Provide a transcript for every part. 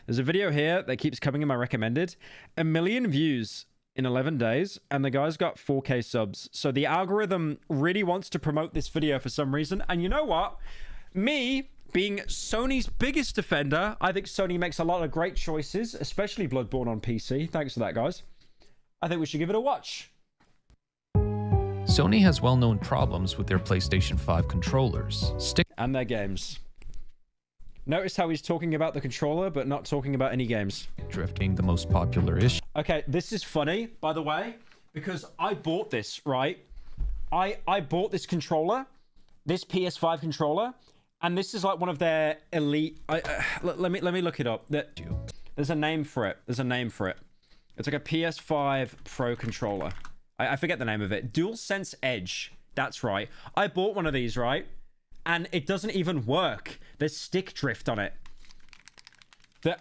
There's a video here that keeps coming in my recommended. 1 million views in 11 days, and the guy's got 4K subs. So the algorithm really wants to promote this video for some reason. And you know what? Me being Sony's biggest defender, I think Sony makes a lot of great choices, especially Bloodborne on PC. Thanks for that, guys. I think we should give it a watch. Sony has well-known problems with their PlayStation 5 controllers. And their games. Notice how he's talking about the controller, but not talking about any games. Drift being the most popular issue. Okay, this is funny, by the way, because I bought this, right? I bought this controller, this PS5 controller, and this is like one of their elite... let me look it up. There's a name for it. There's a name for it. It's like a PS5 Pro controller. I forget the name of it. DualSense Edge. That's right. I bought one of these, right? And it doesn't even work. There's stick drift on it.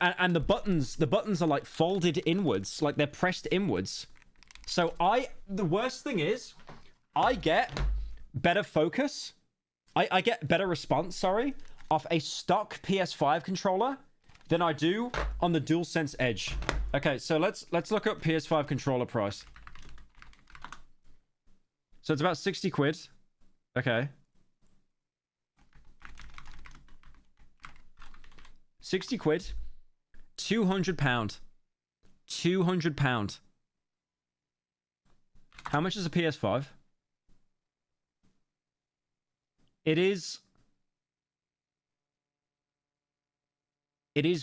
And the buttons are like folded inwards, like they're pressed inwards. So the worst thing is, I get better focus. I get better response, sorry, off a stock PS5 controller than I do on the DualSense Edge. Okay, so let's look up PS5 controller price. So it's about 60 quid. Okay. 60 quid. £200. £200. How much is a PS5? It is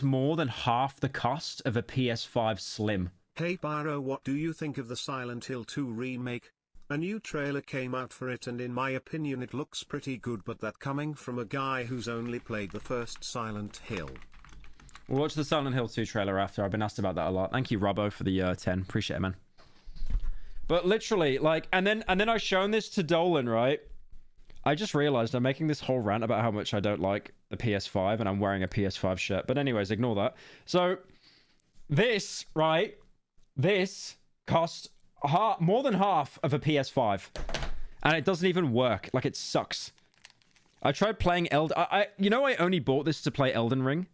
more than half the cost of a PS5 Slim. Hey Pyro, what do you think of the Silent Hill 2 remake? A new trailer came out for it and in my opinion it looks pretty good, but that coming from a guy who's only played the first Silent Hill. We'll watch the Silent Hill 2 trailer after. I've been asked about that a lot. Thank you, Robbo, for the 10. Appreciate it, man. But literally, like, and then I've shown this to Dolan, right? I just realized I'm making this whole rant about how much I don't like the PS5 and I'm wearing a PS5 shirt. But anyways, ignore that. So this, right? This cost more than half of a PS5. And it doesn't even work. Like, it sucks. I tried playing you know, I only bought this to play Elden Ring.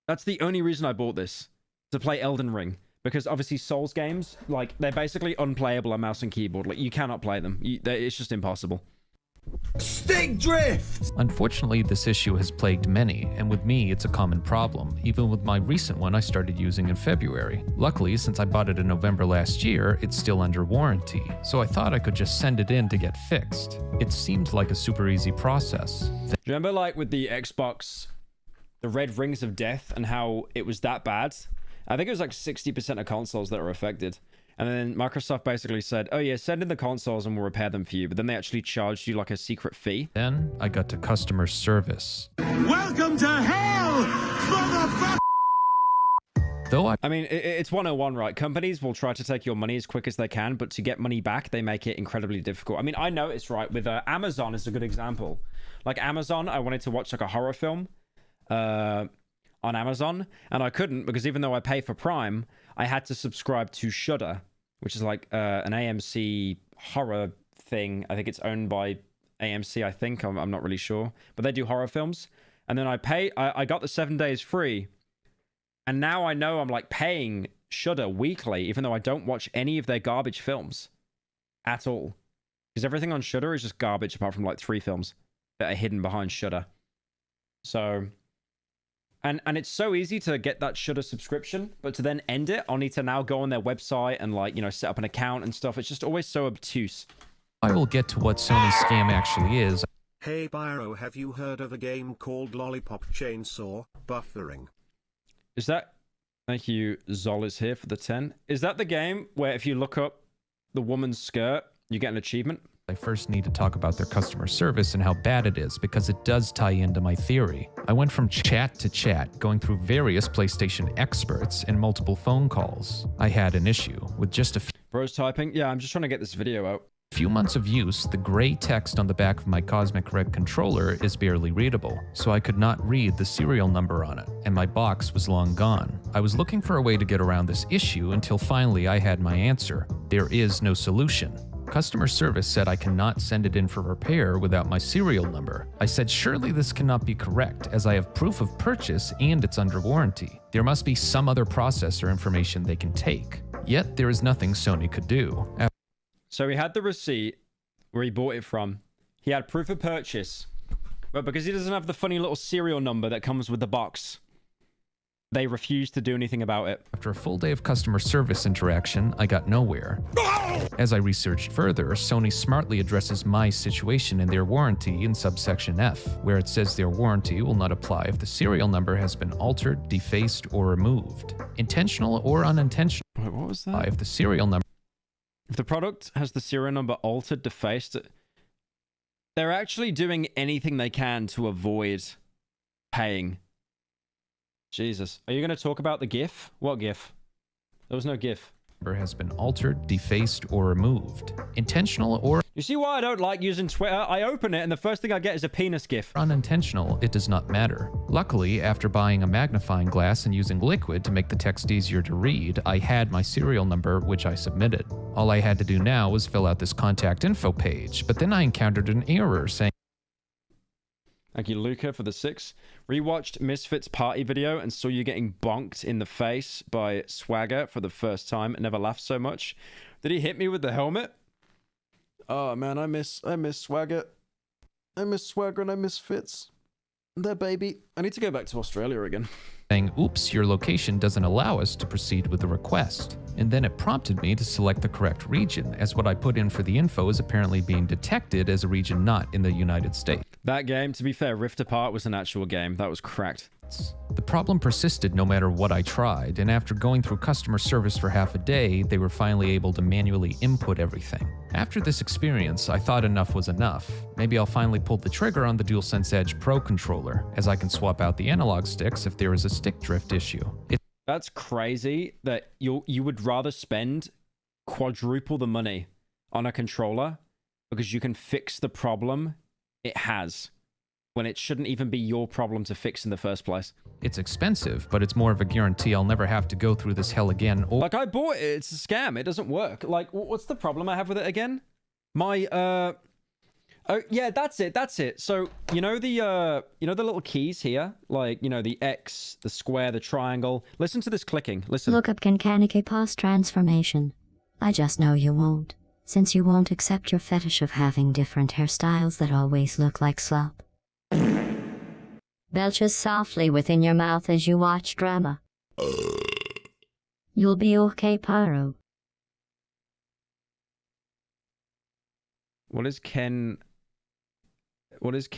That's the only reason I bought this. To play Elden Ring. Because obviously Souls games, like, they're basically unplayable on mouse and keyboard. Like, you cannot play them. It's just impossible. Stick drift! Unfortunately, this issue has plagued many, and with me, it's a common problem. Even with my recent one I started using in February. Luckily, since I bought it in November last year, it's still under warranty, so I thought I could just send it in to get fixed. It seemed like a super easy process. Do you remember, like, with the Xbox, the red rings of death, and how it was that bad? I think it was like 60% of consoles that were affected. And then Microsoft basically said, oh yeah, send in the consoles and we'll repair them for you. But then they actually charged you like a secret fee. Then I got to customer service. Welcome to hell, motherfucker! Though I mean, it's 101, right? Companies will try to take your money as quick as they can, but to get money back, they make it incredibly difficult. I mean, I noticed, right, with Amazon is a good example. Like Amazon, I wanted to watch like a horror film on Amazon, and I couldn't because even though I pay for Prime, I had to subscribe to Shudder, which is like an AMC horror thing. I think it's owned by AMC, I think. I'm not really sure. But they do horror films. And then I got the 7 days free. And now I know I'm like paying Shudder weekly, even though I don't watch any of their garbage films at all. Because everything on Shudder is just garbage apart from like 3 films that are hidden behind Shudder. So... And it's so easy to get that Shudder subscription, but to then end it, I'll need to now go on their website and, like, you know, set up an account and stuff. It's just always so obtuse. I will get to what Sony's scam actually is. Hey Pyro, have you heard of a game called Lollipop Chainsaw Buffering? Is that... Thank you, Zol is here for the 10. Is that the game where if you look up the woman's skirt, you get an achievement? I first need to talk about their customer service and how bad it is, because it does tie into my theory. I went from chat to chat, going through various PlayStation experts and multiple phone calls. I had an issue with just a Bro's typing? Yeah, I'm just trying to get this video out. few months of use, the gray text on the back of my Cosmic Red controller is barely readable, so I could not read the serial number on it, and my box was long gone. I was looking for a way to get around this issue until finally I had my answer. There is no solution. Customer service said I cannot send it in for repair without my serial number. I said surely this cannot be correct as I have proof of purchase and it's under warranty. There must be some other process or information they can take. Yet there is nothing Sony could do. So he had the receipt where he bought it from. He had proof of purchase. But because he doesn't have the funny little serial number that comes with the box, they refused to do anything about it. After a full day of customer service interaction, I got nowhere. As I researched further, Sony smartly addresses my situation in their warranty in subsection F, where it says their warranty will not apply if the serial number has been altered, defaced, or removed. Intentional or unintentional. Wait, what was that? If the serial number... If the product has the serial number altered, defaced, they're actually doing anything they can to avoid paying. Jesus. Are you going to talk about the GIF? What GIF? There was no GIF. Has been altered, defaced, or removed. Intentional or... You see why I don't like using Twitter? I open it and the first thing I get is a penis GIF. Unintentional, it does not matter. Luckily, after buying a magnifying glass and using liquid to make the text easier to read, I had my serial number, which I submitted. All I had to do now was fill out this contact info page, but then I encountered an error saying... Thank you, Luca, for the 6. Rewatched Misfits party video and saw you getting bonked in the face by Swagger for the first time and never laughed so much. Did he hit me with the helmet? Oh man, I miss Swagger. I miss Swagger and I miss Fitz. There, baby. I need to go back to Australia again. Saying, oops, your location doesn't allow us to proceed with the request. And then it prompted me to select the correct region, as what I put in for the info is apparently being detected as a region not in the United States. That game, to be fair, Rift Apart was an actual game. That was cracked. The problem persisted no matter what I tried, and after going through customer service for half a day, they were finally able to manually input everything. After this experience, I thought enough was enough. Maybe I'll finally pull the trigger on the DualSense Edge Pro controller, as I can swap out the analog sticks if there is a stick drift issue. That's crazy that you would rather spend quadruple the money on a controller because you can fix the problem it has, when it shouldn't even be your problem to fix in the first place. It's expensive, but it's more of a guarantee I'll never have to go through this hell again. Like, I bought it. It's a scam. It doesn't work. Like, what's the problem I have with it again? My, oh, yeah, that's it. So, you know the little keys here? Like, you know, the X, the square, the triangle. Listen to this clicking. Listen. Look up Kankanike past transformation. I just know you won't, since you won't accept your fetish of having different hairstyles that always look like slop. Belches softly within your mouth as you watch drama. You'll be okay, Pyro. What is Ken? What is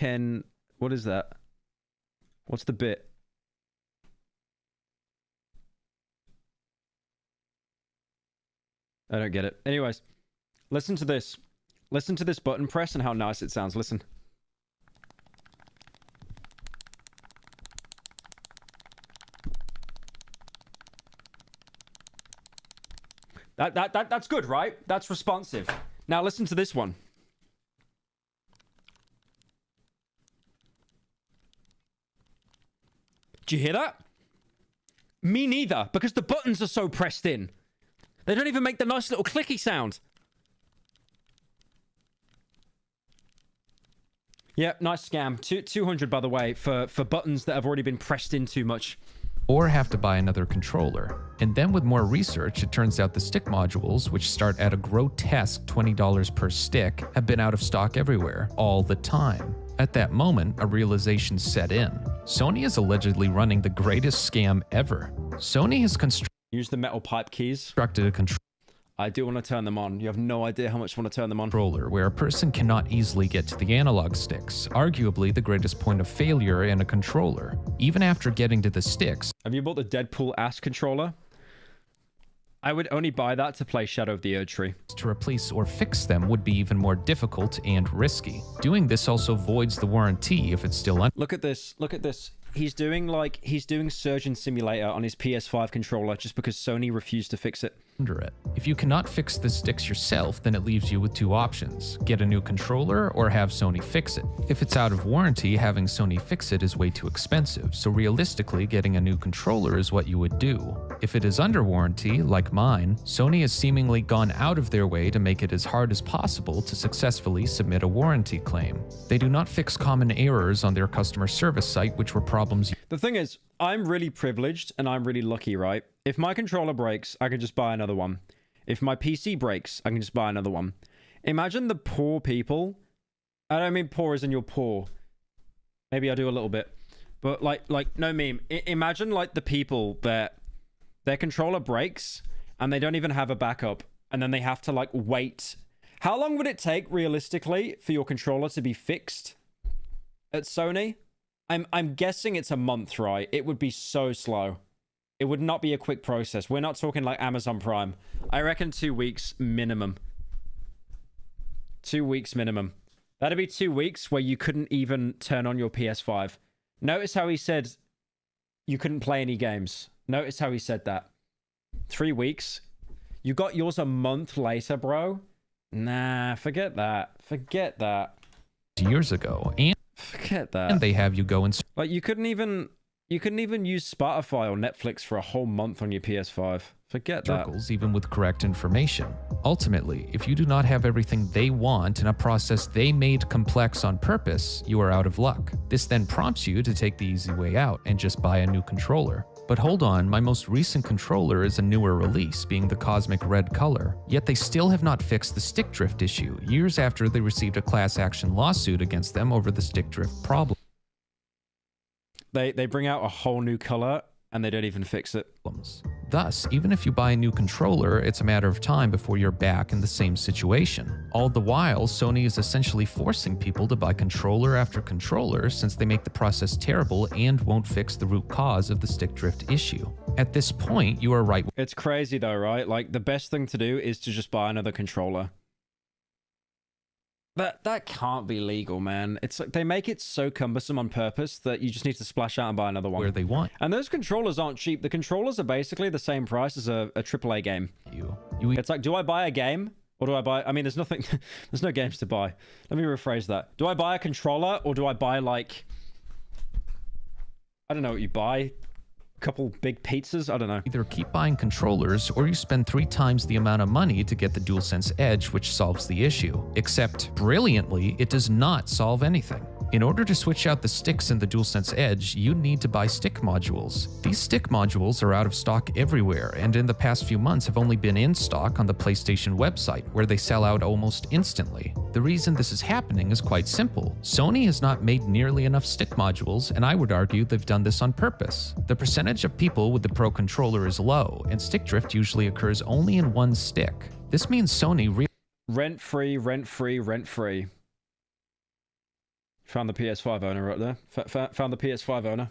that? What's the bit? I don't get it. Anyways, listen to this. Listen to this button press and how nice it sounds. Listen. That's good, right? That's responsive. Now listen to this one. Do you hear that? Me neither, because the buttons are so pressed in. They don't even make the nice little clicky sound. Yep, nice scam. 200, by the way, for buttons that have already been pressed in too much. Or have to buy another controller. And then with more research, it turns out the stick modules, which start at a grotesque $20 per stick, have been out of stock everywhere, all the time. At that moment, a realization set in. Sony is allegedly running the greatest scam ever. Sony has Use the metal pipe keys. constructed a controller I do want to turn them on. You have no idea how much I want to turn them on. Where a person cannot easily get to the analog sticks, arguably the greatest point of failure in a controller. Even after getting to the sticks... Have you bought the Deadpool ass controller? I would only buy that to play Shadow of the Erdtree. To replace or fix them would be even more difficult and risky. Doing this also voids the warranty if it's still Look at this. Look at this. He's doing Surgeon Simulator on his PS5 controller just because Sony refused to fix it. under it. If you cannot fix the sticks yourself, then it leaves you with two options: get a new controller or have Sony fix it. If it's out of warranty, having Sony fix it is way too expensive, so realistically getting a new controller is what you would do. If it is under warranty, like mine, Sony has seemingly gone out of their way to make it as hard as possible to successfully submit a warranty claim. They do not fix common errors on their customer service site, which were problems. The thing is, I'm really privileged and I'm really lucky, right? If my controller breaks, I can just buy another one. If my PC breaks, I can just buy another one. Imagine the poor people. I don't mean poor as in you're poor. Maybe I do a little bit. But like no meme. Imagine like the people that their controller breaks and they don't even have a backup. And then they have to like wait. How long would it take realistically for your controller to be fixed at Sony? I'm guessing it's a month, right? It would be so slow. It would not be a quick process. We're not talking like Amazon Prime. I reckon 2 weeks minimum. 2 weeks minimum. That'd be 2 weeks where you couldn't even turn on your PS5. Notice how he said you couldn't play any games. Notice how he said that. 3 weeks. You got yours a month later, bro? Nah, forget that. Forget that. Years ago, and Forget that. and they have you go and Like you couldn't even use Spotify or Netflix for a whole month on your PS5. Forget that. circles even with correct information. Ultimately, if you do not have everything they want in a process they made complex on purpose, you are out of luck. This then prompts you to take the easy way out and just buy a new controller. But hold on, my most recent controller is a newer release, being the cosmic red color. Yet they still have not fixed the stick drift issue, years after they received a class action lawsuit against them over the stick drift problem. They bring out a whole new color and they don't even fix it. Thus, even if you buy a new controller, it's a matter of time before you're back in the same situation. All the while, Sony is essentially forcing people to buy controller after controller since they make the process terrible and won't fix the root cause of the stick drift issue. At this point, you are right. It's crazy though, right? Like the best thing to do is to just buy another controller. That can't be legal, man. It's like they make it so cumbersome on purpose that you just need to splash out and buy another one. Where they want And those controllers aren't cheap. The controllers are basically the same price as a AAA game. you. It's like, do I buy a game or do I buy... I mean, there's nothing... there's no games to buy. Let me rephrase that. Do I buy a controller or do I buy like... I don't know what you buy. A couple big pizzas? I don't know. Either keep buying controllers or you spend 3 times the amount of money to get the DualSense Edge, which solves the issue. Except, brilliantly, it does not solve anything. In order to switch out the sticks in the DualSense Edge, you need to buy stick modules. These stick modules are out of stock everywhere, and in the past few months have only been in stock on the PlayStation website, where they sell out almost instantly. The reason this is happening is quite simple. Sony has not made nearly enough stick modules, and I would argue they've done this on purpose. The percentage of people with the Pro controller is low, and stick drift usually occurs only in one stick. This means Sony Rent-free, rent-free, rent-free. Found the PS5 owner right there. Found the PS5 owner.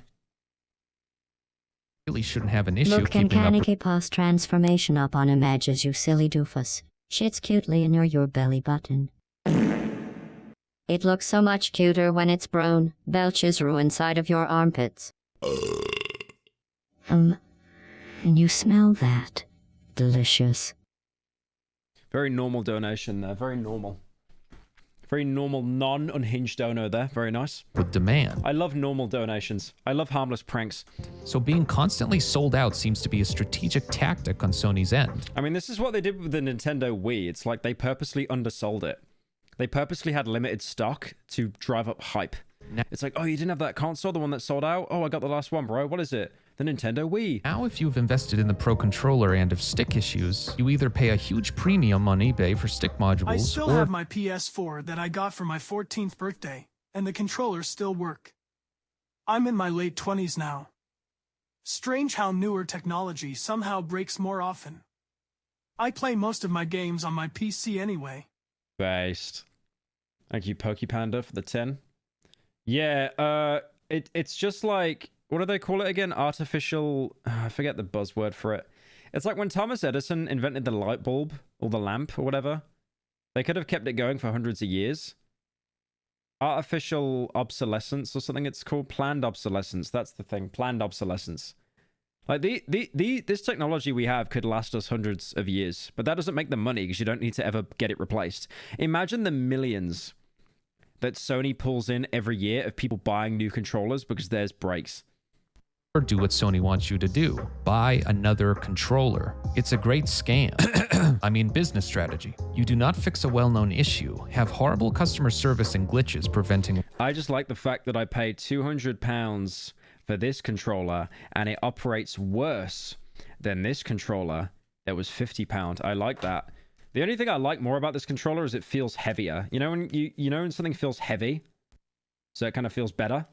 really shouldn't have an issue Look keeping up with Cancanicate post transformation up on images, you silly doofus. Shits cutely near your belly button. It looks so much cuter when it's brown. Belches roux inside of your armpits. And you smell that? Delicious. Very normal donation there. Very normal. Very normal, non-unhinged donor there. Very nice. demand. I love normal donations. I love harmless pranks. So being constantly sold out seems to be a strategic tactic on Sony's end. I mean, this is what they did with the Nintendo Wii. It's like they purposely undersold it. They purposely had limited stock to drive up hype. It's like, oh, you didn't have that console, the one that sold out? Oh, I got the last one, bro. What is it? The Nintendo Wii. Now, if you've invested in the Pro controller and have stick issues, you either pay a huge premium on eBay for stick modules, I still or have my PS4 that I got for my 14th birthday, and the controllers still work. I'm in my late 20s now. Strange how newer technology somehow breaks more often. I play most of my games on my PC anyway. Based. Thank you, Pokepanda, for the 10. Yeah, it's just like, what do they call it again? Artificial, I forget the buzzword for it. It's like when Thomas Edison invented the light bulb, or the lamp, or whatever. They could have kept it going for hundreds of years. Artificial obsolescence, or something it's called. Planned obsolescence, that's the thing. Planned obsolescence. Like this technology we have could last us hundreds of years, but that doesn't make them money because you don't need to ever get it replaced. Imagine the millions that Sony pulls in every year of people buying new controllers because theirs breaks. Or do what Sony wants you to do. Buy another controller. It's a great scam. I mean, business strategy. You do not fix a well-known issue, have horrible customer service and glitches preventing... I just like the fact that I paid £200 for this controller and it operates worse than this controller that was £50. I like that. The only thing I like more about this controller is it feels heavier. You know when when something feels heavy, so it kind of feels better?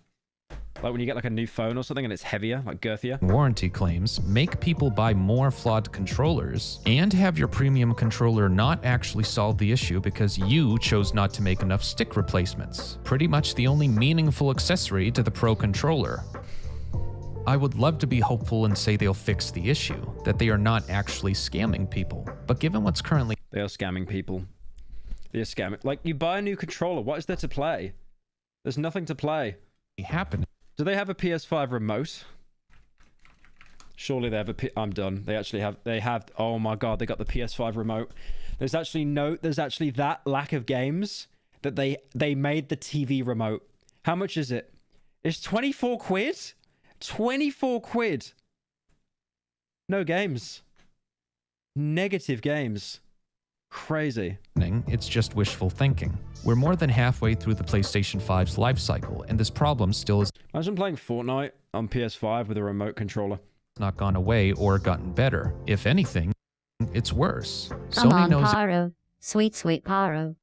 Like when you get like a new phone or something and it's heavier, like girthier. Warranty claims make people buy more flawed controllers and have your premium controller not actually solve the issue because you chose not to make enough stick replacements. Pretty much the only meaningful accessory to the Pro controller. I would love to be hopeful and say they'll fix the issue, that they are not actually scamming people. But given what's currently... They are scamming people. They are scamming. Like, you buy a new controller, what is there to play? There's nothing to play. Happening. Do they have a PS5 remote? Surely they have a I'm done. They actually have... They have... Oh my god, they got the PS5 remote. There's actually that lack of games that they made the TV remote. How much is it? It's 24 quid? 24 quid. No games. Negative games. Crazy. It's just wishful thinking. We're more than halfway through the PlayStation 5's life cycle, and this problem still is Imagine playing Fortnite on PS5 with a remote controller. not gone away or gotten better. If anything, it's worse. Come Sony on, knows Pyro. Sweet, sweet Pyro.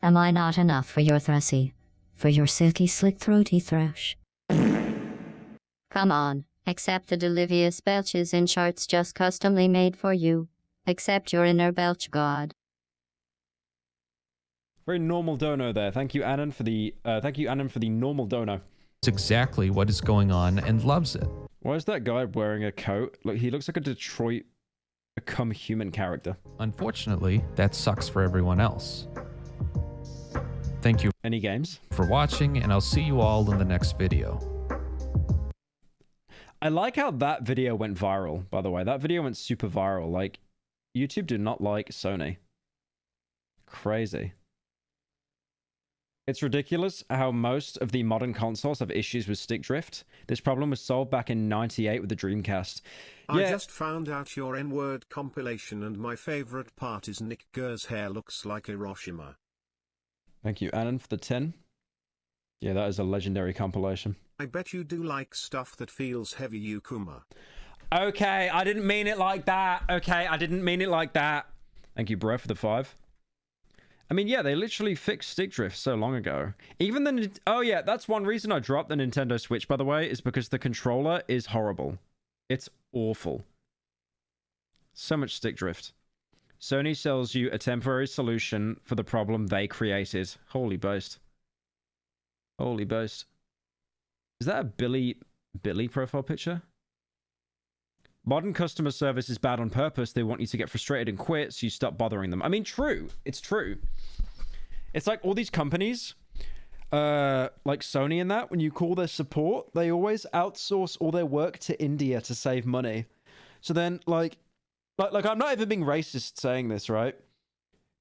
Am I not enough for your thrusy? For your silky, slick, throaty thrush? Come on. Accept the delicious belches in charts just customly made for you. Accept your inner belch god. Very normal dono there. Thank you, Annan, for the normal dono. exactly what is going on and loves it. Why is that guy wearing a coat? Look, he looks like a Detroit Become Human character. Unfortunately, that sucks for everyone else. Thank you Any games? for watching, and I'll see you all in the next video. I like how that video went viral, by the way. That video went super viral. Like, YouTube did not like Sony. Crazy. It's ridiculous how most of the modern consoles have issues with stick drift. This problem was solved back in '98 with the Dreamcast. I just found out your N-word compilation and my favorite part is Nick Gur's hair looks like Hiroshima. Thank you, Annan, for the 10. Yeah, that is a legendary compilation. I bet you do like stuff that feels heavy, Yukuma. Okay, I didn't mean it like that. Okay, I didn't mean it like that. Thank you, bro, for the 5. I mean, yeah, they literally fixed stick drift so long ago. Even the... Oh, yeah, that's one reason I dropped the Nintendo Switch, by the way, is because the controller is horrible. It's awful. So much stick drift. Sony sells you a temporary solution for the problem they created. Holy boast. Holy boast. Is that a Billy profile picture? Modern customer service is bad on purpose. They want you to get frustrated and quit, so you stop bothering them. I mean, true. It's true. It's like all these companies, like Sony and that, when you call their support, they always outsource all their work to India to save money. So then, like I'm not even being racist saying this, right?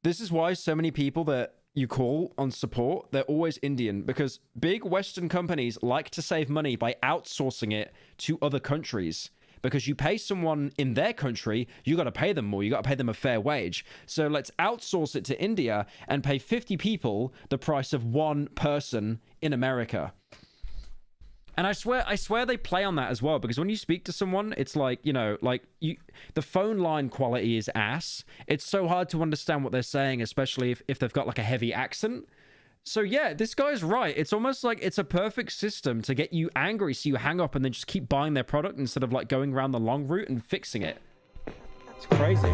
This is why so many people that you call on support, they're always Indian, because big Western companies like to save money by outsourcing it to other countries. Because you pay someone in their country, you got to pay them more. You got to pay them a fair wage. So let's outsource it to India and pay 50 people the price of one person in America. And I swear they play on that as well, because when you speak to someone, it's like, you know, like the phone line quality is ass. It's so hard to understand what they're saying, especially if they've got like a heavy accent. So yeah, this guy's right. It's almost like it's a perfect system to get you angry so you hang up and then just keep buying their product instead of like going around the long route and fixing it. It's crazy.